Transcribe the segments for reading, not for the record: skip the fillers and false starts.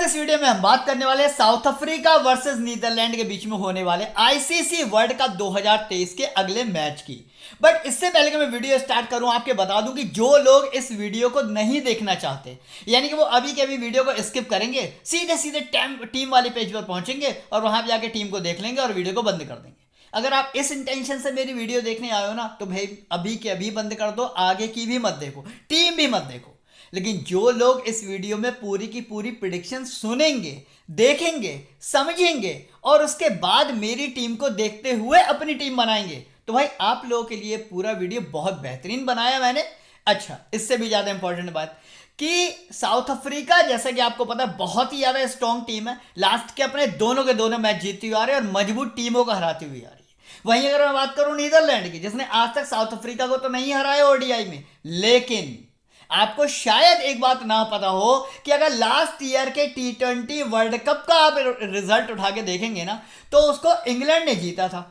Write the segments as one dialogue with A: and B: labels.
A: इस वीडियो में हम बात करने वाले हैं साउथ अफ्रीका वर्सेस नीदरलैंड के बीच में होने वाले आईसीसी वर्ल्ड कप 2023 के अगले मैच की। बट इससे पहले कि मैं वीडियो स्टार्ट करूं, आपके बता दूं कि जो लोग इस वीडियो को नहीं देखना चाहते, यानी कि वो अभी के अभी वीडियो को स्किप करेंगे, सीधे सीधे टीम वाले पेज पर पहुंचेंगे और वहां पे जाके टीम को देख लेंगे और वीडियो को बंद कर देंगे। अगर आप इस इंटेंशन से मेरी वीडियो देखने आए हो ना, तो भाई अभी के अभी बंद कर दो, आगे की भी मत देखो, टीम भी मत देखो। लेकिन जो लोग इस वीडियो में पूरी की पूरी प्रिडिक्शन सुनेंगे, देखेंगे, समझेंगे और उसके बाद मेरी टीम को देखते हुए अपनी टीम बनाएंगे, तो भाई आप लोगों के लिए पूरा वीडियो बहुत बेहतरीन बनाया मैंने। अच्छा, इससे भी ज्यादा इंपॉर्टेंट बात कि साउथ अफ्रीका, जैसा कि आपको पता है, बहुत ही ज्यादा स्ट्रॉन्ग टीम है। लास्ट के अपने दोनों के दोनों मैच जीतती हुई आ रही है और मजबूत टीमों को हराती हुई आ रही है। वहीं अगर मैं बात करूं नीदरलैंड की, जिसने आज तक साउथ अफ्रीका को तो नहीं हराया ओडीआई में, लेकिन आपको शायद एक बात ना पता हो कि अगर लास्ट ईयर के टी20 वर्ल्ड कप का आप रिजल्ट उठा के देखेंगे ना, तो उसको इंग्लैंड ने जीता था।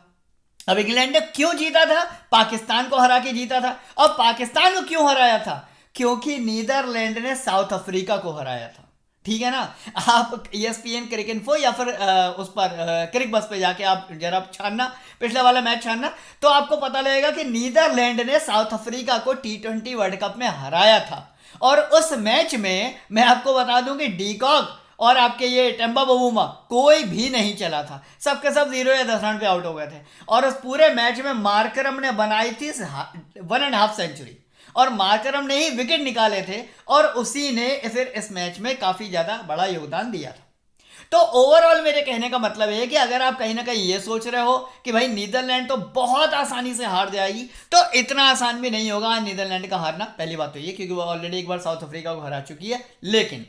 A: अब इंग्लैंड ने क्यों जीता था? पाकिस्तान को हरा के जीता था। और पाकिस्तान को क्यों हराया था? क्योंकि नीदरलैंड ने साउथ अफ्रीका को हराया था। ठीक है ना? आप ESPN क्रिक इन्फो या फिर उस पर क्रिक बस पे जाके आप जरा छानना, पिछला वाला मैच छानना, तो आपको पता लगेगा कि नीदरलैंड ने साउथ अफ्रीका को टी20 वर्ल्ड कप में हराया था। और उस मैच में मैं आपको बता दूं कि डीकॉक और आपके ये टेम्बा बवूमा कोई भी नहीं चला था, सबके सब 0 या 10 रन पे आउट हो गए थे। और उस पूरे मैच में मार्करम ने बनाई थी 1.5 सेंचुरी, और मार्करम ने ही विकेट निकाले थे और उसी ने फिर इस मैच में काफी ज्यादा बड़ा योगदान दिया था। तो ओवरऑल मेरे कहने का मतलब है कि अगर आप कहीं ना कहीं ये सोच रहे हो कि भाई नीदरलैंड तो बहुत आसानी से हार जाएगी, तो इतना आसान भी नहीं होगा नीदरलैंड का हारना। पहली बात तो ये, क्योंकि वो ऑलरेडी एक बार साउथ अफ्रीका को हरा चुकी है। लेकिन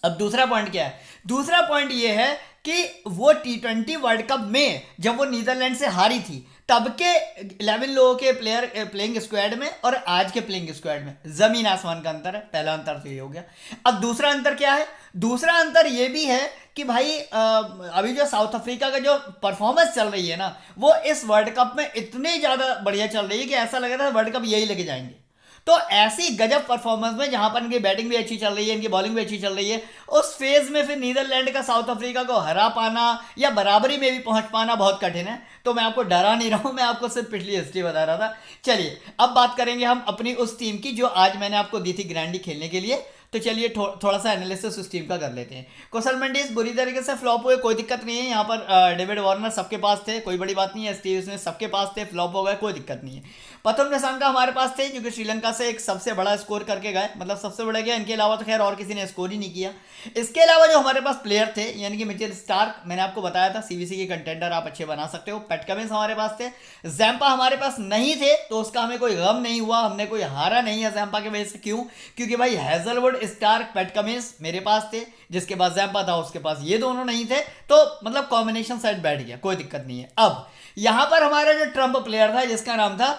A: अब दूसरा पॉइंट क्या है? दूसरा पॉइंट ये है कि वो टी20 वर्ल्ड कप में जब वो नीदरलैंड से हारी थी, तब के 11 लोगों के प्लेयर प्लेइंग स्क्वाड में और आज के प्लेइंग स्क्वाड में जमीन आसमान का अंतर है। पहला अंतर तो ये हो गया। अब दूसरा अंतर क्या है? दूसरा अंतर ये भी है कि भाई अभी जो साउथ अफ्रीका का जो परफॉर्मेंस चल रही है ना, वो इस वर्ल्ड कप में इतनी ज्यादा बढ़िया चल रही है कि ऐसा लग रहा है वर्ल्ड कप यही लेके जाएंगे। तो ऐसी गजब परफॉर्मेंस में, जहां पर इनकी बैटिंग भी अच्छी चल रही है, इनकी बॉलिंग भी अच्छी चल रही है, उस फेज में फिर नीदरलैंड का साउथ अफ्रीका को हरा पाना या बराबरी में भी पहुंच पाना बहुत कठिन है। तो मैं आपको डरा नहीं रहा हूं, मैं आपको सिर्फ पिछली हिस्ट्री बता रहा था। चलिए अब बात करेंगे हम अपनी उस टीम की जो आज मैंने आपको दी थी ग्रैंडी खेलने के लिए। तो चलिए थोड़ा सा एनालिसिस उस टीम का कर लेते हैं। कुशल मेंडिस बुरी तरीके से फ्लॉप हुए, कोई दिक्कत नहीं है। यहाँ पर डेविड वार्नर सबके पास थे, कोई बड़ी बात नहीं है। स्टीव स्मिथ सबके पास थे, फ्लॉप हो गए, कोई दिक्कत नहीं है। प्रथम निशंका हमारे पास थे, क्योंकि श्रीलंका से एक सबसे बड़ा स्कोर करके गए, मतलब सबसे बड़ा गया, इनके अलावा तो खैर और किसी ने स्कोर ही नहीं किया। इसके अलावा जो हमारे पास प्लेयर थे, यानी कि मिचेल स्टार्क, मैंने आपको बताया था सीबीसी के कंटेंडर आप अच्छे बना सकते हो। पैट कमिंस हमारे पास थे। जैम्पा हमारे पास नहीं थे, तो उसका हमें कोई गम नहीं हुआ, हमने कोई हारा नहीं है जैम्पा की वजह से। क्यों? क्योंकि भाई हैजलवुड, स्टार्क, पैट कमिंस मेरे पास थे, जिसके पास जैम्पा था उसके पास ये दोनों नहीं थे, तो मतलब कॉम्बिनेशन साइड बैठ गया, कोई दिक्कत नहीं है। अब यहां पर हमारा जो ट्रम्प प्लेयर था, जिसका नाम था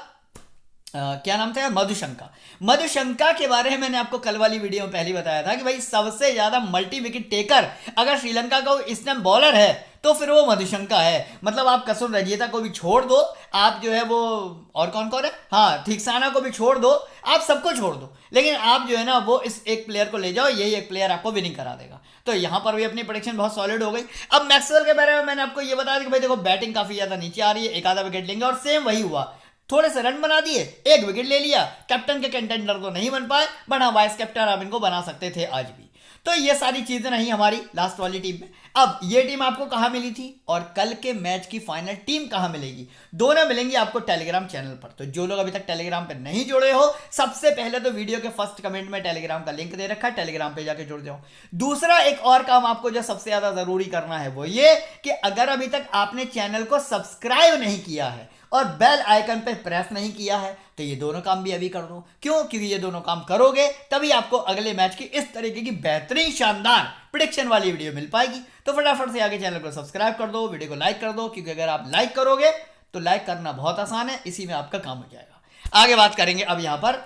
A: क्या नाम था यार, मधुशंका। मधुशंका के बारे में मैंने आपको कल वाली वीडियो में पहले ही बताया था कि भाई सबसे ज्यादा मल्टी विकेट टेकर अगर श्रीलंका का इस टाइम बॉलर है तो फिर वो मधुशंका है। मतलब आप कसुर रजिता को भी छोड़ दो, आप जो है वो और कौन कौन है, हाँ, थिक्साना को भी छोड़ दो, आप सबको छोड़ दो, लेकिन आप जो है ना वो इस एक प्लेयर को ले जाओ, यही एक प्लेयर आपको विनिंग करा देगा। तो यहां पर भी अपनी प्रेडिक्शन बहुत सॉलिड हो गई। अब मैक्सवेल के बारे में मैंने आपको ये बताया कि भाई देखो बैटिंग काफी ज्यादा नीचे आ रही है, एक आधा विकेट लेंगे, और सेम वही हुआ। थोड़े से रन बना दिए, एक विकेट ले लिया। कैप्टन के कंटेंडर तो नहीं बन पाए, बट हाँ वाइस कैप्टन आप इनको बना सकते थे आज भी। तो ये सारी चीजें नहीं हमारी लास्ट वाली टीम में। अब ये टीम आपको कहां मिली थी और कल के मैच की फाइनल टीम कहां मिलेगी, दोनों मिलेंगी आपको टेलीग्राम चैनल पर। तो जो लोग अभी तक टेलीग्राम पे नहीं जुड़े हो, सबसे पहले तो वीडियो के फर्स्ट कमेंट में टेलीग्राम का लिंक दे रखा है, टेलीग्राम पे जाके जुड़ जाओ। दूसरा एक और काम आपको जो सबसे ज्यादा जरूरी करना है वो ये कि अगर अभी तक आपने चैनल को सब्सक्राइब नहीं किया है और बेल आइकन पे प्रेस नहीं किया है, तो ये दोनों काम भी अभी कर दो। क्यों? क्योंकि ये दोनों काम करोगे तभी आपको अगले मैच की इस तरीके की बेहतरीन शानदार प्रेडिक्शन वाली वीडियो मिल पाएगी। तो फटाफट से आगे चैनल को सब्सक्राइब कर दो, वीडियो को लाइक कर दो, क्योंकि अगर आप लाइक करोगे तो लाइक करना बहुत आसान है, इसी में आपका काम हो जाएगा। आगे बात करेंगे अब यहां पर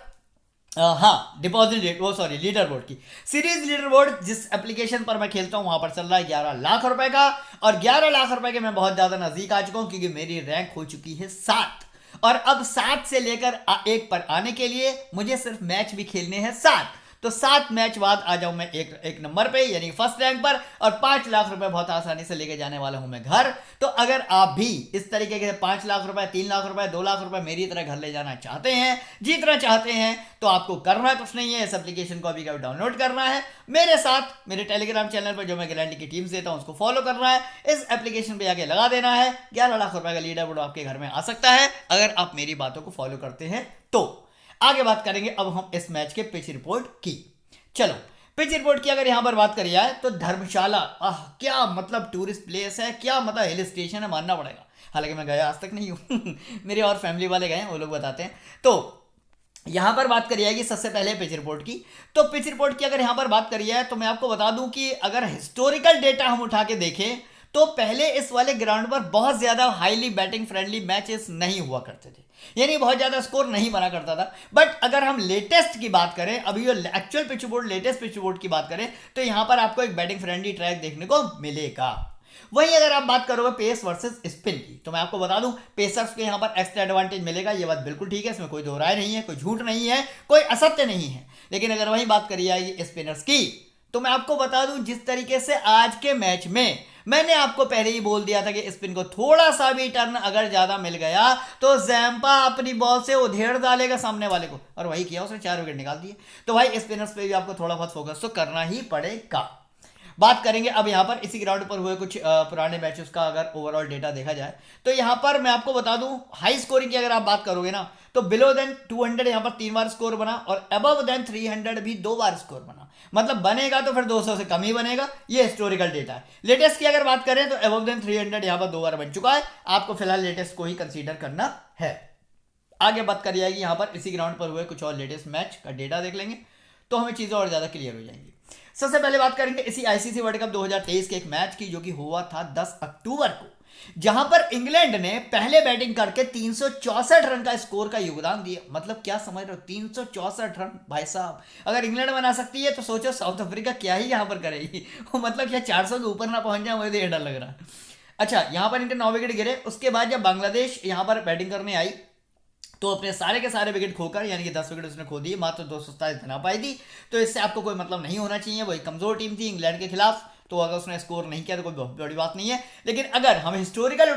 A: हाँ डिपॉजिट, वो सॉरी, लीडर बोर्ड की। सीरीज लीडर बोर्ड जिस एप्लीकेशन पर मैं खेलता हूं वहां पर चल रहा है 11 लाख रुपए का, और 11 लाख रुपए के मैं बहुत ज्यादा नजदीक आ चुका हूं, क्योंकि मेरी रैंक हो चुकी है 7। और अब 7 से लेकर 1 पर आने के लिए मुझे सिर्फ मैच भी खेलने हैं 7। तो 7 मैच बाद आ जाऊं मैं एक नंबर पे, यानी फर्स्ट रैंक पर, और 5 लाख रुपए बहुत आसानी से लेके जाने वाला हूं मैं घर। तो अगर आप भी इस तरीके के 5 लाख रुपए, 3 लाख रुपए, 2 लाख रुपए मेरी तरह घर ले जाना चाहते हैं, जीतना चाहते हैं, तो आपको करना कुछ नहीं है, इस एप्लीकेशन को अभी कभी डाउनलोड करना है, मेरे साथ मेरे टेलीग्राम चैनल पर जो मैं गारंटी की टीम्स देता हूं उसको फॉलो करना है, इस एप्लीकेशन पे आके लगा देना है। 11 लाख रुपए का लीडर बोर्ड आपके घर में आ सकता है अगर आप मेरी बातों को फॉलो करते हैं तो। आगे बात करेंगे अब हम इस मैच के पिच रिपोर्ट की। चलो पिच रिपोर्ट की अगर यहां पर बात करी जाए तो धर्मशाला, क्या मतलब टूरिस्ट प्लेस है, क्या मतलब हिल स्टेशन है, मानना पड़ेगा। हालांकि मैं गया आज तक नहीं हूं मेरे और फैमिली वाले गए, वो लोग बताते हैं। तो यहां पर बात करी जाएगी सबसे पहले पिच रिपोर्ट की। तो पिच रिपोर्ट की अगर यहां पर बात करी जाए तो मैं आपको बता दूं कि अगर हिस्टोरिकल डेटा हम उठा के देखें तो पहले इस वाले ग्राउंड पर बहुत ज्यादा हाईली बैटिंग फ्रेंडली मैचेस नहीं हुआ करते थे, यानी बहुत ज्यादा स्कोर नहीं बना करता था। बट अगर हम लेटेस्ट की बात करें, अभी जो actual pitch board, latest pitch board की बात करें, तो यहां पर आपको एक बैटिंग फ्रेंडली ट्रैक देखने को मिलेगा। वहीं अगर आप बात करोगे पेस वर्सेस स्पिन की, तो मैं आपको बता दूं पेसर्स को यहां पर एक्स्ट्रा एडवांटेज मिलेगा, ये बात बिल्कुल ठीक है, इसमें कोई दो राय नहीं है, कोई झूठ नहीं है, कोई असत्य नहीं है। लेकिन अगर वहीं बात करी जाएगी स्पिनर्स की, तो मैं आपको बता दूं जिस तरीके से आज के मैच में मैंने आपको पहले ही बोल दिया था कि स्पिन को थोड़ा सा भी टर्न अगर ज्यादा मिल गया तो जैम्पा अपनी बॉल से उधेड़ डालेगा सामने वाले को, और वही किया, उसने 4 विकेट निकाल दिए। तो भाई स्पिनर्स पे भी आपको थोड़ा बहुत फोकस तो करना ही पड़ेगा। बात करेंगे अब यहाँ पर इसी ग्राउंड पर हुए कुछ पुराने मैचेस का अगर ओवरऑल डेटा देखा जाए, तो यहाँ पर मैं आपको बता दूं हाई स्कोरिंग की अगर आप बात करोगे ना, तो बिलो देन 200 यहाँ पर 3 बार स्कोर बना, और अबव देन 300 भी 2 बार स्कोर बना। मतलब बनेगा तो फिर 200 से कम ही बनेगा, ये हिस्टोरिकल डेटा है। लेटेस्ट की अगर बात करें तो अबव देन 300 यहाँ पर 2 बार बन चुका है, आपको फिलहाल लेटेस्ट को ही कंसीडर करना है। आगे बात करी जाएगी यहाँ पर इसी ग्राउंड पर हुए कुछ और लेटेस्ट मैच का डेटा देख लेंगे तो हमें चीजें और ज्यादा क्लियर हो जाएंगी। सबसे पहले बात करेंगे इसी आईसीसी वर्ल्ड कप 2023 के एक मैच की जो कि हुआ था 10 अक्टूबर को, जहां पर इंग्लैंड ने पहले बैटिंग करके 364 रन का स्कोर का योगदान दिया। मतलब क्या समझ रहे हो, 364 रन भाई साहब, अगर इंग्लैंड बना सकती है तो सोचो साउथ अफ्रीका क्या ही यहां पर करेगी मतलब क्या 400 के ऊपर ना पहुंच जाए, मुझे डर लग रहा है। अच्छा, यहां पर इनके 9 विकेट गिरे। उसके बाद जब बांग्लादेश यहां पर बैटिंग करने आई तो अपने सारे के सारे विकेट खोकर, यानी कि 10 विकेट उसने खो दिए, मात्र 227 बना पाई थी। तो इससे आपको कोई मतलब नहीं होना चाहिए, वही कमजोर टीम थी इंग्लैंड के खिलाफ, तो अगर उसने स्कोर नहीं किया तो कोई बहुत बड़ी बात नहीं है। लेकिन अगर हम हिस्टोरिकल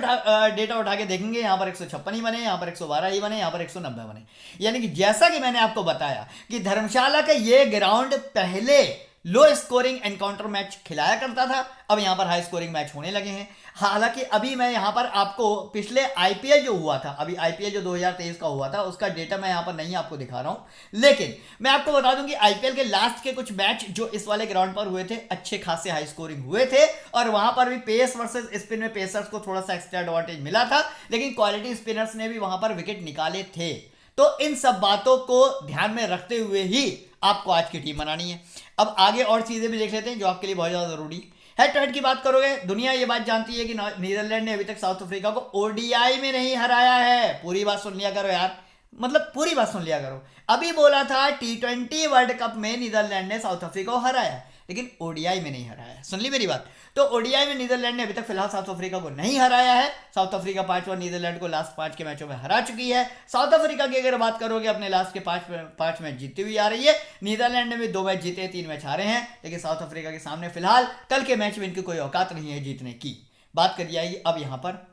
A: डेटा उठा के देखेंगे, यहाँ पर 156 ही बने, यहाँ पर 112 ही बने, यहाँ पर 190 बने। यानी कि जैसा कि मैंने आपको बताया कि धर्मशाला का ये ग्राउंड पहले लो स्कोरिंग एनकाउंटर मैच खिलाया करता था, अब यहां पर हाई स्कोरिंग मैच होने लगे हैं। हालांकि अभी मैं यहां पर आपको पिछले आईपीएल जो हुआ था, अभी आईपीएल जो 2023 का हुआ था उसका डेटा मैं यहां पर नहीं आपको दिखा रहा हूं, लेकिन मैं आपको बता दूं कि आईपीएल के लास्ट के कुछ मैच जो इस वाले ग्राउंड पर हुए थे अच्छे खासे हाई स्कोरिंग हुए थे, और वहां पर भी पेस वर्सेस स्पिन में पेसर्स को थोड़ा सा एक्स्ट्रा एडवांटेज मिला था, लेकिन क्वालिटी स्पिनर्स ने भी वहां पर विकेट निकाले थे। तो इन सब बातों को ध्यान में रखते हुए ही आपको आज की टीम बनानी है। अब आगे और चीजें भी देख लेते हैं जो आपके लिए बहुत ज्यादा जरूरी है। हेड टू हेड की बात करोगे, दुनिया ये बात जानती है कि नीदरलैंड ने अभी तक साउथ अफ्रीका को ओडीआई में नहीं हराया है। पूरी बात सुन लिया करो यार, मतलब पूरी बात सुन लिया करो। अभी बोला था T20 वर्ल्ड कप में नीदरलैंड ने साउथ अफ्रीका को हराया, लेकिन ओडीआई में नहीं हराया। सुन ली मेरी बात। तो ओडीआई में नीदरलैंड ने अभी तक फिलहाल साउथ अफ्रीका को नहीं हराया है। साउथ अफ्रीका 5 बार नीदरलैंड को लास्ट 5 के मैचों में हरा चुकी है। साउथ अफ्रीका की अगर बात करोगे अपने लास्ट के 5 मैच जीती हुई आ रही है। नीदरलैंड ने भी 2 मैच जीते, 3 मैच हारे हैं, लेकिन साउथ अफ्रीका के सामने फिलहाल कल के मैच में इनकी कोई औकात नहीं है जीतने की। बात करी जाएगी अब यहां पर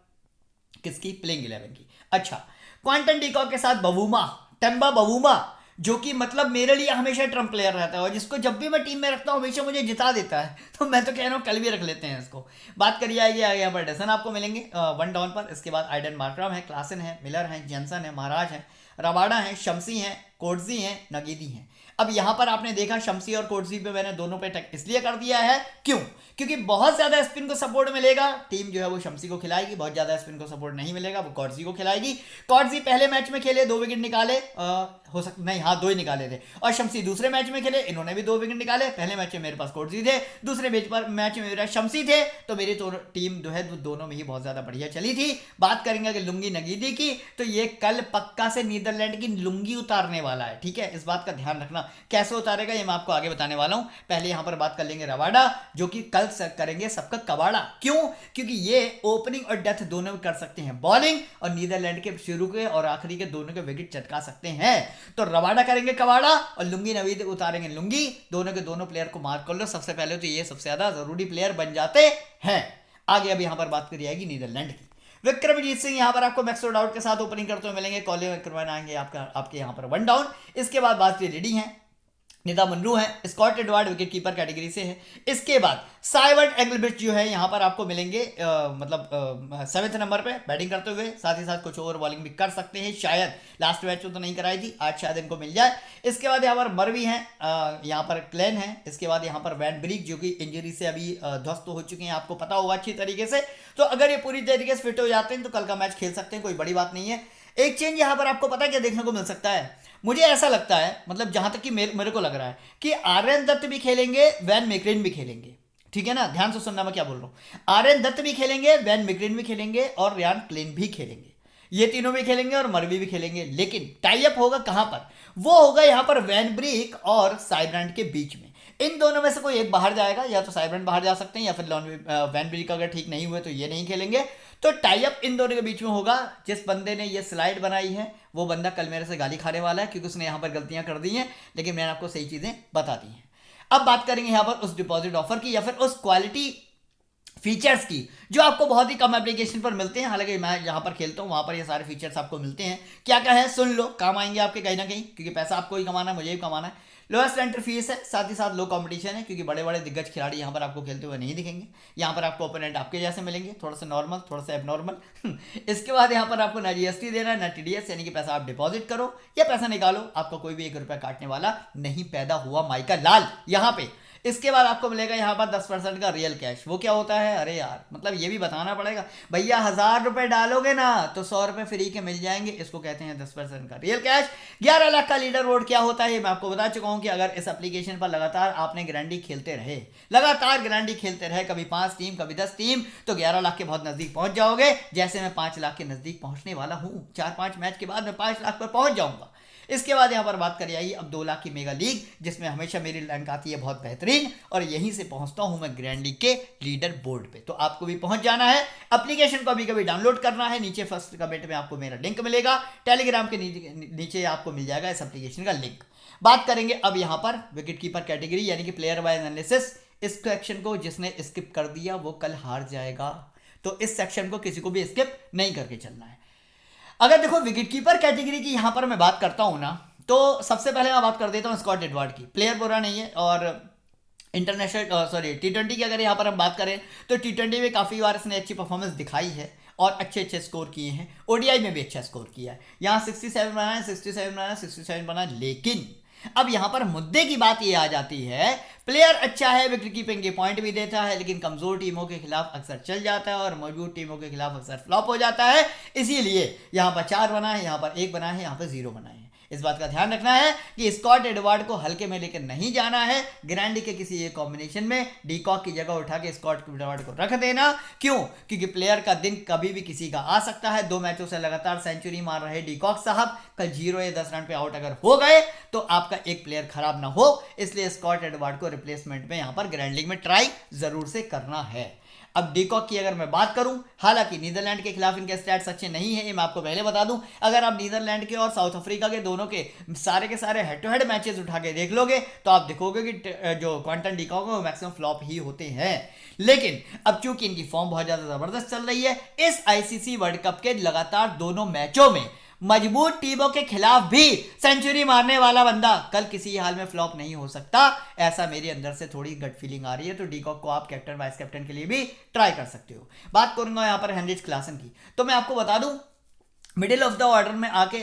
A: किसकी, प्लेइंग 11 की। अच्छा, क्वांटन डिकॉक के साथ बवूमा, टेम्बा बवूमा, जो कि मतलब मेरे लिए हमेशा ट्रम्प प्लेयर रहता है, और जिसको जब भी मैं टीम में रखता हूँ हमेशा मुझे जिता देता है। तो मैं तो कह रहा हूँ कल भी रख लेते हैं इसको। बात करी जाएगी आगे यहाँ पर डसन आपको मिलेंगे 1 डाउन पर। इसके बाद आइडन मार्करम है, क्लासन है, मिलर है, जेंसन है, महाराज है, रबाडा है, शम्सी है, कोटजी है, नगीदी है। अब यहां पर आपने देखा शम्सी और कोटजी पे मैंने दोनों पे टक इसलिए कर दिया है, क्यों? क्योंकि बहुत ज्यादा स्पिन को सपोर्ट मिलेगा, टीम जो है वो शम्सी को खिलाएगी, बहुत ज्यादा स्पिन को सपोर्ट नहीं मिलेगा, वो कोटजी को खिलाएगी। कोटजी पहले मैच में खेले 2 विकेट निकाले, हो सकता नहीं, हाँ 2 ही निकाले थे। और शम्सी दूसरे मैच में खेले, इन्होंने भी 2 विकेट निकाले। पहले मैच में मेरे पास कोटजी थे, दूसरे मैच में मेरा शम्सी थे। तो मेरी टीम जो है दोनों में ही बहुत ज्यादा बढ़िया चली थी। बात करेंगे अगर लुंगी नगीदी की, तो ये कल पक्का से नीदरलैंड की लुंगी उतारने वाला है, ठीक है, इस बात का ध्यान रखना। कैसे उतारेगा ये मैं आपको आगे बताने वाला हूं। पहले यहां पर बात कर लेंगे रबाडा, जो कि कल करेंगे सबका कबाड़ा। क्यों? क्योंकि ये ओपनिंग और डेथ दोनों में कर सकते हैं बॉलिंग, और नीदरलैंड के शुरू के और आखिरी के दोनों के विकेट चटका सकते हैं। तो रबाडा करेंगे कबाड़ा और लुंगी नवीद उतारेंगे लुंगी। दोनों के दोनों प्लेयर को मार्क कर लो सबसे पहले, तो ये सबसे ज्यादा जरूरी प्लेयर बन जाते हैं। आगे अब यहां पर बात करी जाएगी नीदरलैंड की। विक्रमजीत सिंह यहां पर आपको मैक्सवेल आउट के साथ ओपनिंग करते हुए मिलेंगे। कॉलिन विक्रमन आएंगे आपके यहां पर वन डाउन। इसके बाद बात रेडी हैं, निदा मुनरू है, Scott Edward wicket keeper category से है। इसके बाद साइवर्ट एंगलबिच जो है यहाँ पर आपको मिलेंगे मतलब 7th नंबर पे बैटिंग करते हुए, साथ ही साथ कुछ ओवर बॉलिंग भी कर सकते हैं। शायद लास्ट मैच में तो नहीं कराई थी, आज शायद इनको मिल जाए। इसके बाद यहाँ पर मरवी हैं, यहाँ पर क्लेन है। इसके बाद यहाँ पर वैन ब्रीक जो कि इंजरी से अभी ध्वस्त हो चुके हैं, आपको पता होगा अच्छी तरीके से। तो अगर ये पूरी तरीके से फिट हो जाते हैं तो कल का मैच खेल सकते हैं, कोई बड़ी बात नहीं है। एक चेंज यहाँ पर आपको पता है क्या देखने को मिल सकता है? मुझे ऐसा लगता है, मतलब जहां तक कि मेरे को लग रहा है कि आर्यन दत्त भी खेलेंगे, वैन मैक्रेन भी खेलेंगे। ठीक है ना, ध्यान से सुनना मैं क्या बोल रहा हूं। आर्यन दत्त भी खेलेंगे, वैन मैक्रेन भी खेलेंगे और रियान क्लेन भी खेलेंगे। ये तीनों भी खेलेंगे और मरवी भी खेलेंगे। लेकिन टाई अप होगा कहां पर? वो होगा यहां पर वैन ब्रीक और साइब्रांड के बीच में। इन दोनों में से कोई एक बाहर जाएगा, या तो साइब्रांड बाहर जा सकते हैं या फिर वैन ब्रीक अगर ठीक नहीं हुए तो ये नहीं खेलेंगे। तो टाई अप इन दोनों के बीच में होगा। जिस बंदे ने ये स्लाइड बनाई है वो बंदा कल मेरे से गाली खाने वाला है, क्योंकि उसने यहाँ पर गलतियां कर दी हैं, लेकिन मैंने आपको सही चीजें बता दी हैं। अब बात करेंगे यहाँ पर उस डिपॉजिट ऑफर की, या फिर उस क्वालिटी फीचर्स की जो आपको बहुत ही कम एप्लीकेशन पर मिलते हैं। हालांकि मैं जहां पर खेलता हूं वहां पर ये सारे फीचर्स आपको मिलते हैं। क्या क्या है सुन लो, काम आएंगे आपके कहीं ना कहीं, क्योंकि पैसा आपको ही कमाना है, मुझे भी कमाना है। लोएस्ट एंट्री फीस है, साथ ही साथ लो कंपटीशन है, क्योंकि बड़े बड़े दिग्गज खिलाड़ी यहाँ पर आपको खेलते हुए नहीं दिखेंगे। यहाँ पर आपको ओपोनेंट आपके जैसे मिलेंगे, थोड़ा सा नॉर्मल, थोड़ा सा एबनॉर्मल। इसके बाद यहाँ पर आपको ना जीएसटी देना है ना टीडीएस, यानी कि पैसा आप डिपॉजिट करो या पैसा निकालो, आपको कोई भी 1 रुपया काटने वाला नहीं पैदा हुआ माइका लाल यहाँ पे। इसके बाद आपको मिलेगा यहाँ पर 10% का रियल कैश। वो क्या होता है? अरे यार, मतलब ये भी बताना पड़ेगा भैया, 1000 रुपए डालोगे ना तो 100 रुपए फ्री के मिल जाएंगे। इसको कहते हैं 10% का रियल कैश। 11 लाख का लीडर बोर्ड क्या होता है मैं आपको बता चुका हूं कि अगर इस एप्लीकेशन पर लगातार आपने ग्रैंडी खेलते रहे, लगातार ग्रैंडी खेलते रहे, कभी 5 टीम कभी 10 टीम, तो 11 लाख के बहुत नजदीक पहुंच जाओगे। जैसे मैं 5 लाख के नजदीक पहुंचने वाला हूं, 4-5 मैच के बाद मैं 5 लाख पर पहुंच जाऊंगा। इसके बाद यहां पर बात करी जाएगी अब 2 लाख की मेगा लीग, जिसमें हमेशा मेरी रैंक आती है बहुत बेहतरीन, और यहीं से पहुंचता हूं मैं ग्रैंडी के लीडर बोर्ड पे। तो आपको भी पहुंच जाना है, एप्लीकेशन को अभी कभी डाउनलोड करना है। नीचे फर्स्ट कमेंट में आपको मेरा लिंक मिलेगा, टेलीग्राम के नीचे आपको मिल जाएगा इस एप्लीकेशन का लिंक। बात करेंगे अब यहां पर विकेट कीपर कैटेगरी, यानी कि प्लेयर वाइज एनालिसिस। इस सेक्शन को जिसने स्किप कर दिया वो कल हार जाएगा, तो इस सेक्शन को किसी को भी स्किप नहीं करके चलना है। अगर देखो विकेट कीपर कैटेगरी की यहां पर मैं बात करता हूं ना, तो सबसे पहले मैं बात कर देता हूं स्कॉट एडवर्ड की। प्लेयर बुरा नहीं है, और इंटरनेशनल T20 की अगर यहां पर हम बात करें तो T20 में काफ़ी बार इसने अच्छी परफॉर्मेंस दिखाई है और अच्छे अच्छे स्कोर किए हैं। ओडीआई में भी अच्छा स्कोर किया है, यहाँ 67 बना है, 67 बना है, 67 बना है। लेकिन अब यहां पर मुद्दे की बात ये आ जाती है, प्लेयर अच्छा है, विकेट कीपिंग के पॉइंट भी देता है, लेकिन कमजोर टीमों के खिलाफ अक्सर चल जाता है और मजबूत टीमों के खिलाफ अक्सर फ्लॉप हो जाता है। इसीलिए यहां पर 4 बना है, यहां पर 1 बना है, यहां पर 0 बना है। इस बात का ध्यान रखना है कि स्कॉट एडवर्ड को हल्के में लेकर नहीं जाना है। ग्रैंडी के किसी एक कॉम्बिनेशन में डीकॉक की जगह उठा के स्कॉट एडवर्ड को रख देना। क्यों? क्योंकि प्लेयर का दिन कभी भी किसी का आ सकता है। 2 मैचों से लगातार सेंचुरी मार रहे डीकॉक साहब कल 0 या 10 रन पे आउट अगर हो गए तो आपका एक प्लेयर खराब ना हो, इसलिए स्कॉट एडवर्ड को रिप्लेसमेंट में यहां पर ग्रैंड लीग में ट्राई जरूर से करना है। अब डीकॉक की अगर मैं बात करूं, हालांकि नीदरलैंड के खिलाफ इनके स्टैट्स अच्छे नहीं है, ये मैं आपको पहले बता दूं। अगर आप नीदरलैंड के और साउथ अफ्रीका के दोनों के सारे हेड टू हेड मैचेस उठा के देख लोगे तो आप देखोगे कि जो क्विंटन डीकॉक है वो मैक्सिमम फ्लॉप ही होते हैं। लेकिन अब चूंकि इनकी फॉर्म बहुत ज्यादा जबरदस्त चल रही है, इस आईसीसी वर्ल्ड कप के लगातार दोनों मैचों में मजबूत टीमों के खिलाफ भी सेंचुरी मारने वाला बंदा कल किसी हाल में फ्लॉप नहीं हो सकता, ऐसा मेरे अंदर से थोड़ी गट फीलिंग आ रही है। तो डीकॉक को आप कैप्टन वाइस कैप्टन के लिए भी ट्राई कर सकते हो। बात करूंगा यहां पर हेनरिच क्लासन की, तो मैं आपको बता दूं मिडिल ऑफ द ऑर्डर में आके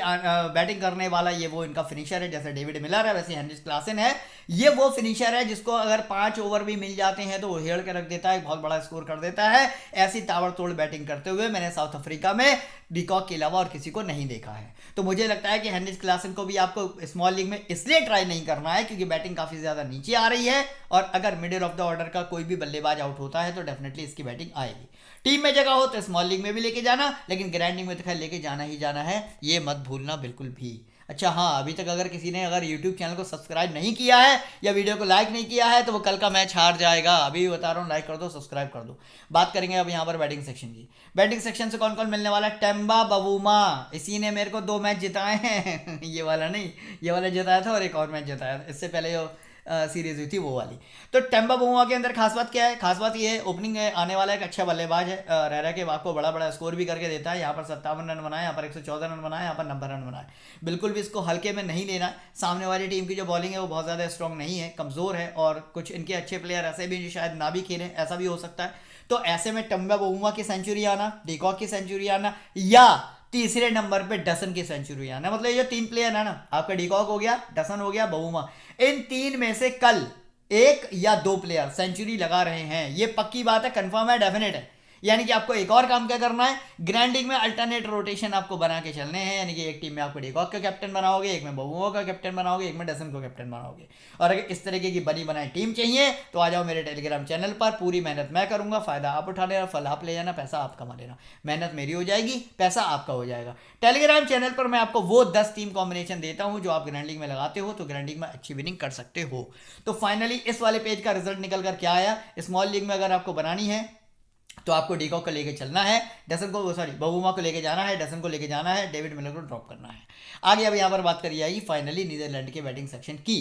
A: बैटिंग करने वाला ये वो इनका फिनिशर है। जैसे डेविड मिलर है वैसे हेनरिच क्लासन है, ये वो फिनिशर है जिसको अगर 5 ओवर भी मिल जाते हैं तो वो हेड़ के रख देता है, बहुत बड़ा स्कोर कर देता है। ऐसी ताबड़तोड़ बैटिंग करते हुए मैंने साउथ अफ्रीका में डीकॉक के अलावा और किसी को नहीं देखा है। तो मुझे लगता है कि हेनरिच क्लासन को भी आपको स्मॉल लीग में इसलिए ट्राई नहीं करना है क्योंकि बैटिंग काफी ज्यादा नीचे आ रही है, और अगर मिडिल ऑफ द ऑर्डर का कोई भी बल्लेबाज आउट होता है तो डेफिनेटली इसकी बैटिंग आएगी। टीम में जगह हो तो स्मॉल लीग में भी लेके जाना, लेकिन ग्रैंड लीग में तो खैर लेके जाना ही जाना है, ये मत भूलना बिल्कुल भी। अच्छा हाँ, अभी तक अगर किसी ने अगर यूट्यूब चैनल को सब्सक्राइब नहीं किया है या वीडियो को लाइक नहीं किया है तो वो कल का मैच हार जाएगा। अभी बता रहा हूँ, लाइक कर दो, सब्सक्राइब कर दो। बात करेंगे अब यहाँ पर बैटिंग सेक्शन की। बैटिंग सेक्शन से कौन कौन मिलने वाला है? टेम्बा बवूमा, इसी ने मेरे को 2 मैच जिताए हैं ये वाला नहीं, ये वाला जिताया था और एक और मैच जिताया था, इससे पहले जो सीरीज हुई थी वो वाली। तो टेम्बा बवूमा के अंदर खास बात क्या है? खास बात ये है, ओपनिंग आने वाला एक अच्छा बल्लेबाज है, रह के आपको बड़ा बड़ा स्कोर भी करके देता है। यहाँ पर 57 रन बनाए, यहाँ पर 114 रन बनाए, यहाँ पर 90 रन बनाए। बिल्कुल भी इसको हल्के में नहीं लेना। सामने वाली टीम की जो बॉलिंग है वो बहुत ज़्यादा स्ट्रॉन्ग नहीं है, कमज़ोर है, और कुछ इनके अच्छे प्लेयर ऐसे भी जो शायद ना भी खेलें, ऐसा भी हो सकता है। तो ऐसे में टेम्बा बवूमा की सेंचुरी आना, डीकॉक की सेंचुरी आना, या तीसरे नंबर पे डसन की सेंचुरी आना, मतलब ये 3 प्लेयर है ना, आपका डीकॉक हो गया, डसन हो गया, बवूमा, इन 3 में से कल 1 या 2 प्लेयर सेंचुरी लगा रहे हैं। ये पक्की बात है, कंफर्म है, डेफिनेट है। यानी कि आपको एक और काम क्या करना है, ग्रैंडिंग में अल्टरनेट रोटेशन आपको बना के चलने हैं। यानी कि एक टीम में आपको डीकॉक का कैप्टन बनाओगे, एक में बवूमा का कैप्टन बनाओगे, एक में डसन को कैप्टन बनाओगे। और अगर इस तरीके की बनी बनाई टीम चाहिए तो आ जाओ मेरे टेलीग्राम चैनल पर। पूरी मेहनत मैं करूंगा, फायदा आप उठा लेना, फल आप ले जाना, पैसा आप कमा लेना। मेहनत मेरी हो जाएगी, पैसा आपका हो जाएगा। टेलीग्राम चैनल पर मैं आपको वो 10 टीम कॉम्बिनेशन देता हूं जो आप ग्रैंडिंग में लगाते हो तो ग्रैंडिंग में अच्छी विनिंग कर सकते हो। तो फाइनली इस वाले पेज का रिजल्ट निकल कर क्या आया? स्मॉल लीग में अगर आपको बनानी है तो आपको डीकॉक को लेके चलना है, डसन को सॉरी बवूमा को लेके जाना है, डसन को लेके जाना है, डेविड मिलर को ड्रॉप करना है। आगे अब यहाँ पर बात करी जाएगी फाइनली नीदरलैंड के बैटिंग सेक्शन की।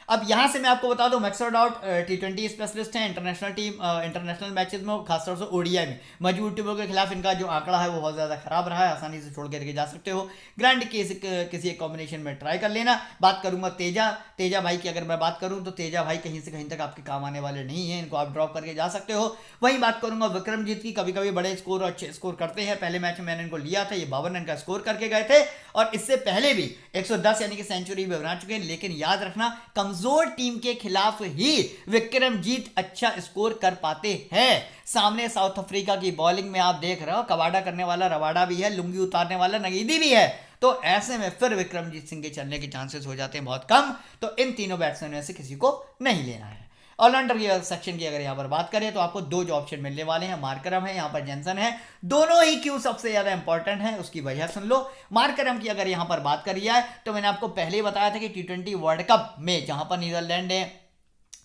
A: अब यहाँ से मैं आपको बता दूं, मैक्सवेल आउट T20 स्पेशलिस्ट है, इंटरनेशनल टीम इंटरनेशनल मैचेस में, खासतौर से ओडीआई में मजबूत टीमों के खिलाफ इनका जो आंकड़ा है वो बहुत ज़्यादा खराब रहा है, आसानी से छोड़ करके जा सकते हो। ग्रैंड किसी एक कॉम्बिनेशन में ट्राई कर लेना। बात करूंगा तेजा भाई की, अगर मैं बात करूं तो तेजा भाई कहीं से कहीं तक आपके काम आने वाले नहीं है, इनको आप ड्रॉप करके जा सकते हो। वहीं बात करूंगा विक्रमजीत की, कभी कभी बड़े स्कोर और अच्छे स्कोर करते हैं। पहले मैच में मैंने इनको लिया था, ये 52 रन का स्कोर करके गए थे और इससे पहले भी 110 यानी कि सेंचुरी भी बना चुके हैं। लेकिन याद रखना, कमजोर टीम के खिलाफ ही विक्रमजीत अच्छा स्कोर कर पाते हैं। सामने साउथ अफ्रीका की बॉलिंग में आप देख रहे हो, कवाड़ा करने वाला रवाडा भी है, लुंगी उतारने वाला नगीदी भी है। तो ऐसे में फिर विक्रमजीत सिंह के चलने के चांसेस हो जाते हैं बहुत कम। तो इन तीनों बैट्समैन में से किसी को नहीं लेना है। ऑलराउंडर सेक्शन की अगर यहाँ पर बात करें तो आपको 2 जो ऑप्शन मिलने वाले हैं, मार्करम है, यहाँ पर जेंसन है। दोनों ही क्यों सबसे ज्यादा इंपॉर्टेंट है उसकी वजह सुन लो। मार्करम की अगर यहाँ पर बात करी जाए तो मैंने आपको पहले ही बताया था कि T20 वर्ल्ड कप में जहां पर नीदरलैंड ने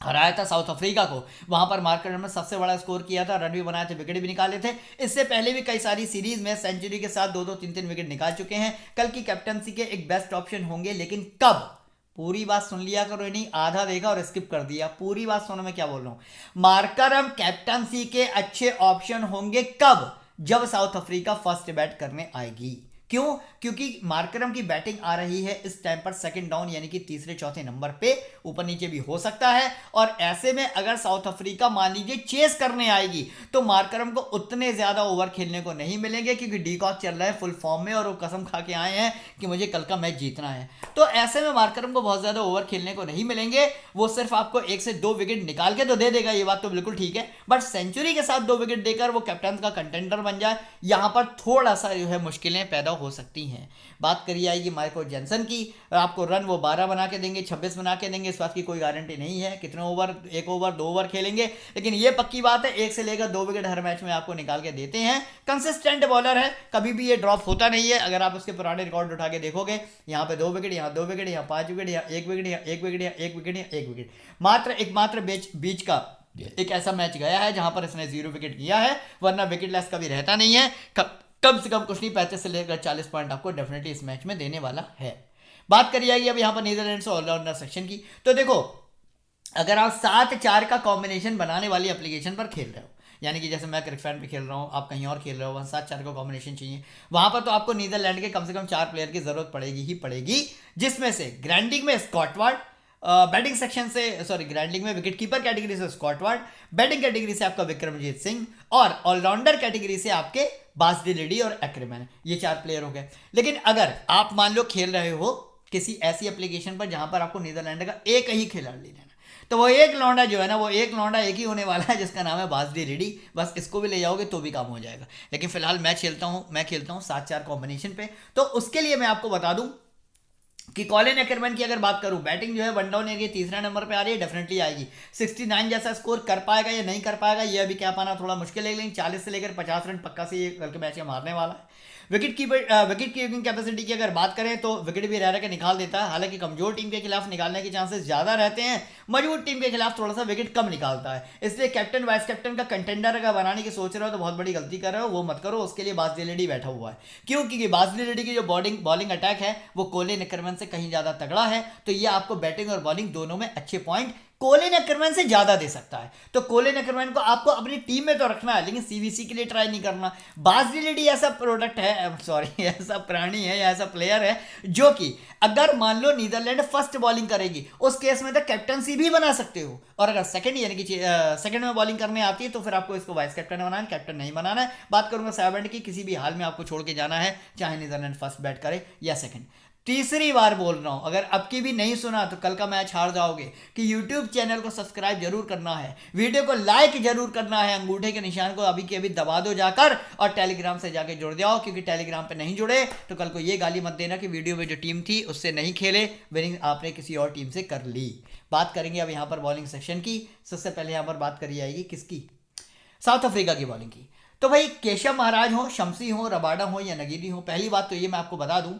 A: हराया था साउथ अफ्रीका को, वहां पर मार्करम ने सबसे बड़ा स्कोर किया था, रन भी बनाए थे, विकेट भी निकाले थे। इससे पहले भी कई सारी सीरीज में सेंचुरी के साथ 2-2 3-3 विकेट निकाल चुके हैं। कल की कैप्टनसी के एक बेस्ट ऑप्शन होंगे, लेकिन कब? पूरी बात सुन लिया करो, नहीं आधा देखा और स्किप कर दिया। पूरी बात सुनो मैं क्या बोल रहा हूं। मार्करम कैप्टनसी के अच्छे ऑप्शन होंगे कब? जब साउथ अफ्रीका फर्स्ट बैट करने आएगी। क्यों? क्योंकि मार्करम की बैटिंग आ रही है इस टाइम पर सेकंड डाउन, यानी कि तीसरे चौथे नंबर पे, ऊपर नीचे भी हो सकता है। और ऐसे में अगर साउथ अफ्रीका मान लीजिए चेस करने आएगी तो मार्करम को उतने ज्यादा ओवर खेलने को नहीं मिलेंगे, क्योंकि डीकॉक चल रहा है फुल फॉर्म में और वो कसम खा के आए हैं कि मुझे कल का मैच जीतना है। तो ऐसे में मार्करम को बहुत ज्यादा ओवर खेलने को नहीं मिलेंगे। वो सिर्फ आपको 1 से 2 विकेट निकाल के तो दे देगा, ये बात तो बिल्कुल ठीक है, बट सेंचुरी के साथ 2 विकेट देकर वो कैप्टन का कंटेंडर बन जाए, यहां पर थोड़ा सा जो है मुश्किलें पैदा हो सकती हैं। बात करी जाएगी माइकल जेंसन की, आपको रन वो 12 बना के देंगे, 26 बना के देंगे, इस बात की कोई गारंटी नहीं है कितने ओवर, 1 ओवर 2 ओवर खेलेंगे। लेकिन ये पक्की बात है 1 से लेकर 2 विकेट हर मैच में आपको निकाल के देते हैं। कंसिस्टेंट बॉलर है, कभी भी ये ड्रॉप होता नहीं है। अगर आप उसके पुराने रिकॉर्ड उठा के देखोगे, यहाँ पे 2 विकेट, यहाँ 2 विकेट, यहाँ 5 विकेट, यहाँ 1 विकेट, यहाँ 1 विकेट, यहाँ 1 विकेट, यहाँ 1 विकेट, मात्र एकमात्र बीच का एक ऐसा मैच गया है जहां पर इसने 0 विकेट किया है, वरना विकेट लेस कभी रहता नहीं है। कम से कम कुछ नहीं, 35 से लेकर 40 पॉइंट आपको डेफिनेटली इस मैच में देने वाला है। बात करी जाएगी अब यहाँ पर नीदरलैंड से ऑलराउंडर सेक्शन की। तो देखो, अगर आप 7-4 का कॉम्बिनेशन बनाने वाली एप्लीकेशन पर खेल रहे हो, यानी कि जैसे मैं क्रिकफैन पे खेल रहा हूँ, आप कहीं और खेल रहे हो, वहाँ 7-4 का कॉम्बिनेशन चाहिए, वहां पर तो आपको नीदरलैंड के कम से कम 4 प्लेयर की जरूरत पड़ेगी ही पड़ेगी, जिसमें से ग्रैंडिंग में स्कॉट वार्ड, बैटिंग सेक्शन से सॉरी ग्रैंडिंग में विकेट कीपर कैटेगरी से स्कॉट वार्ड, बैटिंग कैटेगरी से आपका विक्रमजीत सिंह, और ऑलराउंडर कैटेगरी से आपके बासडी लेडी और एक्रेमैन। ये 4 प्लेयर हो गए। लेकिन अगर आप मान लो खेल रहे हो किसी ऐसी एप्लीकेशन पर जहां पर आपको नीदरलैंड का एक ही खिलाड़ी लेना, तो वो एक लौंडा जो है ना, वो एक लौंडा एक ही होने वाला है जिसका नाम है बासडी रेडी। बस इसको भी ले जाओगे तो भी काम हो जाएगा। लेकिन फिलहाल मैं खेलता हूं 7-4 कॉम्बिनेशन पे। तो उसके लिए मैं आपको बता दूं, कि कॉलिन एक्करमैन की अगर बात करूं, बैटिंग जो है वन डाउन एरिया तीसरा नंबर पे आ रही है, डेफिनेटली आएगी। 69 जैसा स्कोर कर पाएगा या नहीं कर पाएगा ये अभी क्या पाना थोड़ा मुश्किल है, लेकिन 40 से लेकर 50 रन पक्का से ये कल के मैच में मारने वाला है। विकेट कीपिंग कैपेसिटी की अगर बात करें तो विकेट भी रह के निकाल देता है, हालांकि कमजोर टीम के खिलाफ निकालने के चांसेस ज्यादा रहते हैं, मजबूत टीम के खिलाफ थोड़ा सा विकेट कम निकालता है। इसलिए कैप्टन वाइस कैप्टन का कंटेंडर अगर बनाने की सोच रहे हो तो बहुत बड़ी गलती कर रहे हो, वो मत करो। उसके लिए बाजली रेड्डी बैठा हुआ है, क्यों? क्योंकि बाजली रेड्डी की जो बॉलिंग अटैक है वो कोलिन एक्करमैन से कहीं ज्यादा तगड़ा है, तो ये आपको बैटिंग और बॉलिंग दोनों में अच्छे पॉइंट कोलिन एक्करमैन से ज्यादा दे सकता है। तो कोलिन एक्करमैन को आपको अपनी टीम में तो रखना है, लेकिन सीवीसी के लिए ट्राई नहीं करना। बाजली रेड्डी ऐसा प्रोडक्ट है, सॉरी ऐसा प्राणी है या ऐसा प्लेयर है जो कि अगर मान लो नीदरलैंड फर्स्ट बॉलिंग करेगी उस केस में तो कैप्टनसी भी बना सकते हो, और अगर सेकंड यानी कि सेकंड में बॉलिंग करने आती है तो फिर आपको इसको वाइस कैप्टन बनाना है, कैप्टन नहीं बनाना है। बात करूंगा साइबेंट की, किसी भी हाल में आपको छोड़ के जाना है, चाहे नीदरलैंड फर्स्ट बैट करे या सेकंड। तीसरी बार बोल रहा हूं, अगर अब की भी नहीं सुना तो कल का मैच हार जाओगे, कि YouTube चैनल को सब्सक्राइब जरूर करना है, वीडियो को लाइक जरूर करना है, अंगूठे के निशान को अभी के अभी दबा दो जाकर, और टेलीग्राम से जाके जुड़ जाओ, क्योंकि टेलीग्राम पे नहीं जुड़े तो कल को ये गाली मत देना कि वीडियो में जो टीम थी उससे नहीं खेले, विनिंग आपने किसी और टीम से कर ली। बात करेंगे अब यहाँ पर बॉलिंग सेक्शन की। सबसे पहले यहाँ पर बात करी जाएगी किसकी? साउथ अफ्रीका की बॉलिंग की। तो भाई केशव महाराज हो, शम्सी हो, रबाडा हो या नगीनी हो, पहली बात तो ये मैं आपको बता दूं,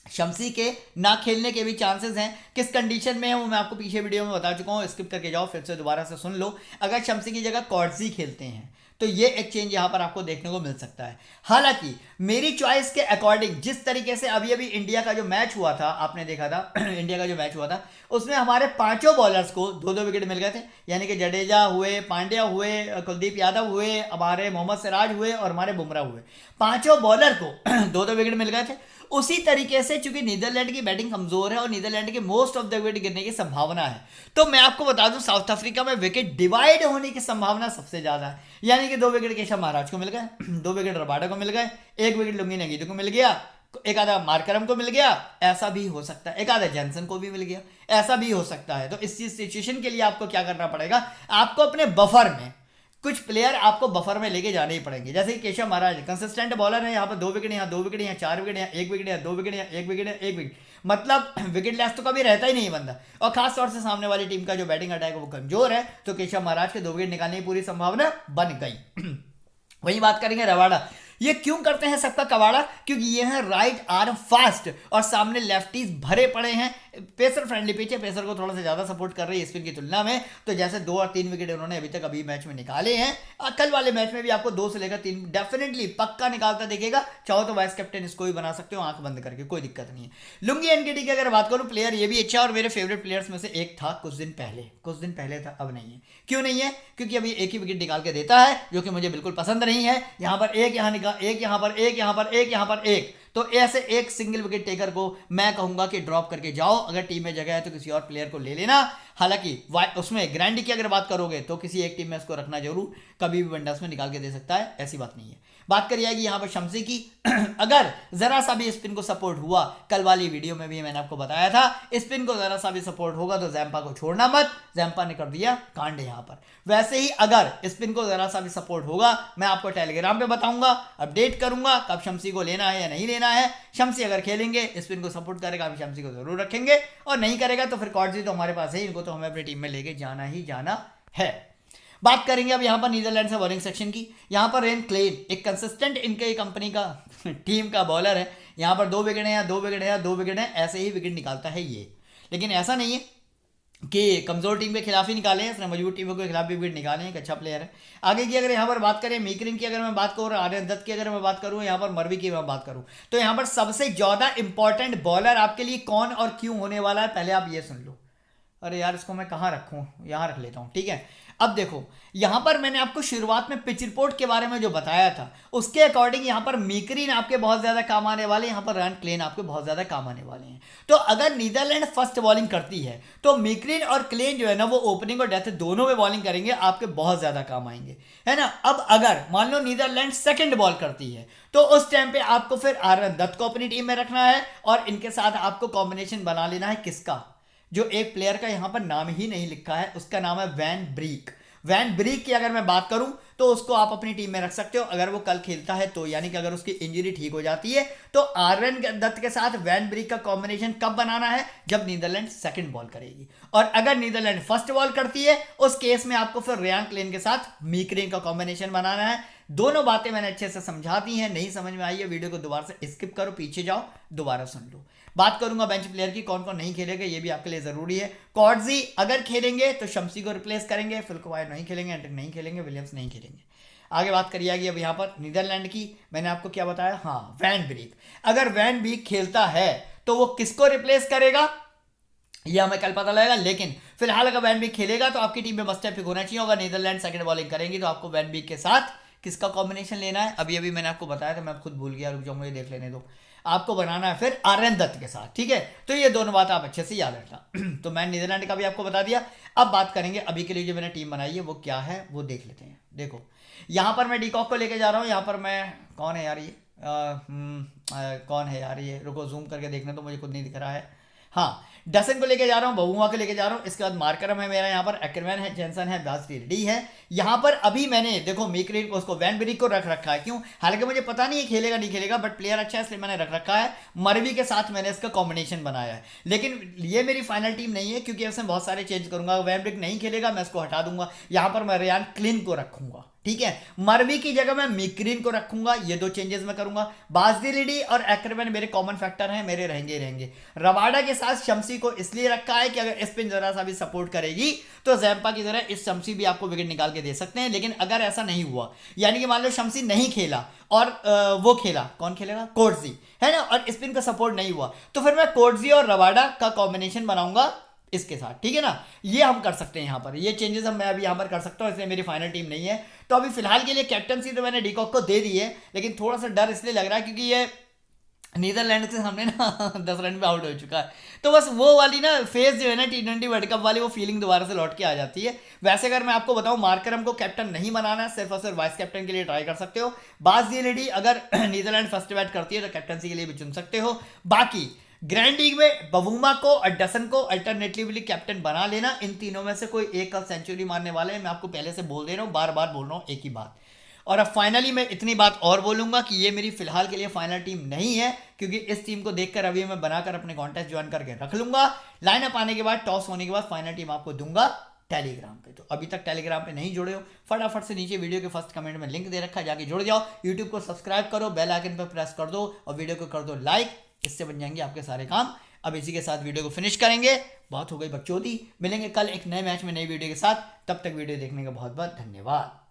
A: शम्सी के ना खेलने के भी चांसेस हैं। किस कंडीशन में है वो मैं आपको पीछे वीडियो में बता चुका हूँ, स्किप करके जाओ फिर से दोबारा से सुन लो। अगर शम्सी की जगह कॉर्टजी खेलते हैं तो ये एक चेंज यहाँ पर आपको देखने को मिल सकता है। हालांकि मेरी चॉइस के अकॉर्डिंग जिस तरीके से अभी अभी इंडिया का जो मैच हुआ था, आपने देखा था इंडिया का जो मैच हुआ था उसमें हमारे पांचों बॉलर्स को दो दो विकेट मिल गए थे, यानी कि जडेजा हुए, पांड्या हुए, कुलदीप यादव हुए, हमारे मोहम्मद सिराज हुए और हमारे बुमराह हुए, पांचों बॉलर को दो दो विकेट मिल गए थे। उसी तरीके से चूंकि नीदरलैंड की बैटिंग कमजोर है और नीदरलैंड के मोस्ट ऑफ द विकेट गिरने की संभावना है, तो मैं आपको बता दूं साउथ अफ्रीका में विकेट डिवाइड होने की संभावना सबसे ज्यादा है। यानी कि 2 विकेट केशव महाराज को मिल गए, 2 विकेट रबाडा को मिल गए, 1 विकेट लुंगी नगीदी को मिल गया, एक आधा मार्करम को मिल गया, ऐसा भी हो सकता है, एक आधा जॉनसन को भी मिल गया, ऐसा भी हो सकता है। तो इस सिचुएशन के लिए आपको क्या करना पड़ेगा, आपको अपने बफर में कुछ प्लेयर आपको बफर में लेके जाने ही पड़ेंगे। जैसे कि केशव महाराज कंसिस्टेंट बॉलर है, यहाँ पर 2 विकेट, यहाँ 2 विकेट, यहाँ 4 विकेट, यहाँ 1 विकेट, यहाँ 2 विकेट, यहाँ 1 विकेट, 1 विकेट, मतलब विकेट लेस तो कभी रहता ही नहीं बंदा। और खास तौर से सामने वाली टीम का जो बैटिंग अटैक है वो कमजोर है, तो केशव महाराज के 2 विकेट निकालने की पूरी संभावना बन गई। वही बात करेंगे रबाडा। ये क्यों करते हैं सबका कबाड़ा? क्योंकि ये है राइट आर्म फास्ट और सामने लेफ्टीज भरे पड़े हैं, पेसर फ्रेंडली पिच है, पेसर को थोड़ा सा ज्यादा सपोर्ट कर रही है स्पिन की तुलना में। तो जैसे 2 और 3 विकेट उन्होंने अभी तक अभी मैच में निकाले हैं, कल वाले मैच में भी आपको 2 से लेकर 3 डेफिनेटली पक्का निकालता दिखेगा। चाहो तो वाइस कैप्टन इसको भी बना सकते हो आंख बंद करके, कोई दिक्कत नहीं है। लुंगी एनकेटी की अगर बात करूं, प्लेयर ये भी अच्छा और मेरे फेवरेट प्लेयर्स में से एक था कुछ दिन पहले था, अब नहीं है। क्यों नहीं है? क्योंकि अभी एक ही विकेट निकाल के देता है जो कि मुझे बिल्कुल पसंद नहीं है। यहाँ पर एक, यहाँ निकाल एक, यहाँ पर एक, यहाँ पर एक, यहाँ पर एक, तो ऐसे एक सिंगल विकेट टेकर को मैं कहूंगा कि ड्रॉप करके जाओ। अगर टीम में जगह है तो किसी और प्लेयर को ले लेना। हालांकि उसमें ग्रैंडी की अगर बात करोगे तो किसी एक टीम में इसको रखना जरूर, कभी भी वनडर्स में निकाल के दे सकता है, ऐसी बात नहीं है। बात करी जाएगी यहाँ पर शम्सी की। अगर जरा सा भी स्पिन को सपोर्ट हुआ, कल वाली वीडियो में भी मैंने आपको बताया था, स्पिन को जरा सा भी सपोर्ट होगा तो जैम्पा को छोड़ना मत। जैम्पा ने कर दिया कांड यहाँ पर। वैसे ही अगर स्पिन को जरा सा भी सपोर्ट होगा, मैं आपको टेलीग्राम पे बताऊंगा, अपडेट करूंगा कब शम्सी को लेना है या नहीं लेना है। शम्सी अगर खेलेंगे, स्पिन को सपोर्ट करेगा, हम शम्सी को जरूर रखेंगे, और नहीं करेगा तो फिर कॉर्टजी तो हमारे पास है, इनको तो हमें अपनी टीम में लेके जाना ही जाना है। बात करेंगे अब यहाँ पर नीदरलैंड से बॉलिंग सेक्शन की। यहाँ पर रेन क्लेन एक कंसिस्टेंट इनके कंपनी का टीम का बॉलर है। यहाँ पर 2 विकेट है, या 2 विकेट है, या 2 विकेट है, ऐसे ही विकेट निकालता है ये। लेकिन ऐसा नहीं है कि कमजोर टीम के खिलाफ ही निकाले हैं, इसने मजबूत टीमों के खिलाफ भी विकेट निकाले हैं, एक अच्छा प्लेयर है। आगे की अगर यहाँ पर बात करें, मीकरिन की अगर मैं बात करूँ, आर्यन दत्त की अगर मैं बात करूँ, यहाँ पर मरवी की मैं बात करूँ, तो यहाँ पर सबसे ज्यादा इंपॉर्टेंट बॉलर आपके लिए कौन और क्यों होने वाला है, पहले आप ये सुन लो। अरे यार, इसको मैं कहाँ रखूँ, यहाँ रख लेता हूँ, ठीक है। अब देखो, यहां पर मैंने आपको शुरुआत में पिच रिपोर्ट के बारे में जो बताया था, उसके अकॉर्डिंग यहां पर मीकरिन आपके बहुत ज्यादा काम आने वाले, यहां पर रैन क्लेन आपके बहुत ज्यादा काम आने वाले हैं। तो अगर नीदरलैंड फर्स्ट बॉलिंग करती है तो मीकरिन और क्लेन जो है ना, वो ओपनिंग और डेथ दोनों में बॉलिंग करेंगे, आपके बहुत ज्यादा काम आएंगे, है ना। अब अगर मान लो नीदरलैंड सेकंड बॉल करती है तो उस टाइम पे आपको फिर आर्यन दत्त को अपनी टीम में रखना है, और इनके साथ आपको कॉम्बिनेशन बना लेना है किसका, जो एक प्लेयर का यहां पर नाम ही नहीं लिखा है, उसका नाम है वैन ब्रीक। वैन ब्रीक की अगर मैं बात करूं तो उसको आप अपनी टीम में रख सकते हो अगर वो कल खेलता है तो, यानी कि अगर उसकी इंजरी ठीक हो जाती है तो आर्यन दत्त के साथ वैन ब्रीक का कॉम्बिनेशन कब बनाना है, जब नीदरलैंड सेकंड बॉल करेगी। और अगर नीदरलैंड फर्स्ट बॉल करती है उस केस में आपको फिर रेयान क्लेन के साथ मीकरेन का कॉम्बिनेशन बनाना है। दोनों बातें मैंने अच्छे से समझा दी हैं, नहीं समझ में आई है वीडियो को दोबारा से स्किप करो, पीछे जाओ, दोबारा सुन लो। बात करूंगा बेंच प्लेयर की, कौन कौन नहीं खेलेगा ये भी आपके लिए जरूरी है। कॉर्डजी अगर खेलेंगे तो शम्सी को रिप्लेस करेंगे, फिल्कोवायर नहीं खेलेंगे, एंड्रिक नहीं खेलेंगे, विलियम्स नहीं खेलेंगे। आगे बात करिए अब यहाँ पर नीदरलैंड की, मैंने आपको क्या बताया, हाँ वैन ब्रीक। अगर वैन ब्रीक खेलता है तो वो किसको रिप्लेस करेगा ये हमें कल पता लगेगा, लेकिन फिलहाल अगर वैन ब्रीक खेलेगा तो आपकी टीम में मस्ट पिक होना चाहिए। अगर नीदरलैंड सेकंड बॉलिंग करेंगी तो आपको वैन ब्रीक के साथ किसका कॉम्बिनेशन लेना है, अभी मैंने आपको बताया था, मैं खुद भूल गया, रुक जाऊंगा, ये देख लेने दो। आपको बनाना है फिर आर्यन दत्त के साथ, ठीक है। तो ये दोनों बात आप अच्छे से याद रखना। तो मैं नीदरलैंड का भी आपको बता दिया। अब बात करेंगे अभी के लिए जो मैंने टीम बनाई है वो क्या है वो देख लेते हैं। देखो यहाँ पर मैं डीकॉक को लेके जा रहा हूँ, यहाँ पर मैं, कौन है यार ये, कौन है यार ये, रुको जूम करके देखने तो मुझे खुद नहीं दिख रहा है। हाँ, डसन को लेके जा रहा हूँ, बबुआ को लेके जा रहा हूँ, इसके बाद मार्करम है मेरा यहाँ पर, एक्रमैन है, जेंसन है, बास्टिल्डी है। यहाँ पर अभी मैंने देखो मीकरेन को, उसको वैन ब्रीक को रख रखा है, क्यों, हालांकि मुझे पता नहीं है खेलेगा नहीं खेलेगा, बट प्लेयर अच्छा है इसलिए मैंने रख रखा है। मरवी के साथ मैंने इसका कॉम्बिनेशन बनाया है, लेकिन ये मेरी फाइनल टीम नहीं है क्योंकि इसमें बहुत सारे चेंज करूंगा। वैन ब्रीक नहीं खेलेगा मैं इसको हटा दूंगा, यहाँ पर मैं रेयान क्लिन को रखूंगा, ठीक है। मरवी की जगह मैं मिक्रीन को रखूंगा, ये दो चेंजेस मैं करूंगा। बास्टिल्डी और एक्रमैन मेरे कॉमन फैक्टर हैं, मेरे रहेंगे। रबाडा के साथ शम्सी को इसलिए रखा है कि अगर स्पिन जरा सा भी सपोर्ट करेगी तो जैम्पा की तरह इस शम्सी भी आपको विकेट निकाल के दे सकते हैं। लेकिन अगर ऐसा नहीं हुआ, यानी कि मान लो शम्सी नहीं खेला और वो खेला, कौन खेलेगा, कोर्टजी है ना, और स्पिन का सपोर्ट नहीं हुआ, तो फिर मैं कोर्टजी और रबाडा का कॉम्बिनेशन बनाऊंगा इसके साथ, ठीक है ना। ये हम कर सकते हैं यहाँ पर, ये चेंजेस हम मैं अभी यहाँ पर कर सकता हूँ, इसलिए मेरी फाइनल टीम नहीं है। तो अभी फिलहाल के लिए कैप्टनसी तो मैंने डीकॉक को दे दी है, लेकिन थोड़ा सा डर इसलिए लग रहा है क्योंकि ये नीदरलैंड से हमने ना 10 रन पे आउट हो चुका है, तो बस वो वाली ना फेज जो है ना T20 वर्ल्ड कप वाली, वो फीलिंग दोबारा से लौट के आ जाती है। वैसे अगर मैं आपको बताऊं, मार्करम को कैप्टन नहीं बनाना है, सिर्फ और सिर्फ वाइस कैप्टन के लिए ट्राई कर सकते हो। बास्टिल्डी अगर नीदरलैंड फर्स्ट बैट करती है तो कैप्टनसी के लिए भी चुन सकते हो। बाकी ग्रैंड लीग में बवुमा को और डसन को अल्टरनेटिवली कैप्टन बना लेना, इन तीनों में से कोई एक कल सेंचुरी मारने वाले हैं, मैं आपको पहले से बोल दे रहा हूँ, बार बार बोल रहा हूँ एक ही बात। और अब फाइनली मैं इतनी बात और बोलूंगा कि ये मेरी फिलहाल के लिए फाइनल टीम नहीं है, क्योंकि इस टीम को देखकर अभी मैं बनाकर अपने कॉन्टेस्ट ज्वाइन करके रख लूंगा। लाइनअप आने के बाद, टॉस होने के बाद फाइनल टीम आपको दूंगा टेलीग्राम पे। तो अभी तक टेलीग्राम पे नहीं जुड़े हो, फटाफट से नीचे वीडियो के फर्स्ट कमेंट में लिंक दे रखा है, जाके जुड़ जाओ। यूट्यूब को सब्सक्राइब करो, बेल आइकन पर प्रेस कर दो और वीडियो को कर दो लाइक, इससे बन जाएंगे आपके सारे काम। अब इसी के साथ वीडियो को फिनिश करेंगे, बहुत हो गई बकचोदी। मिलेंगे कल एक नए मैच में नई वीडियो के साथ, तब तक वीडियो देखने का बहुत बहुत धन्यवाद।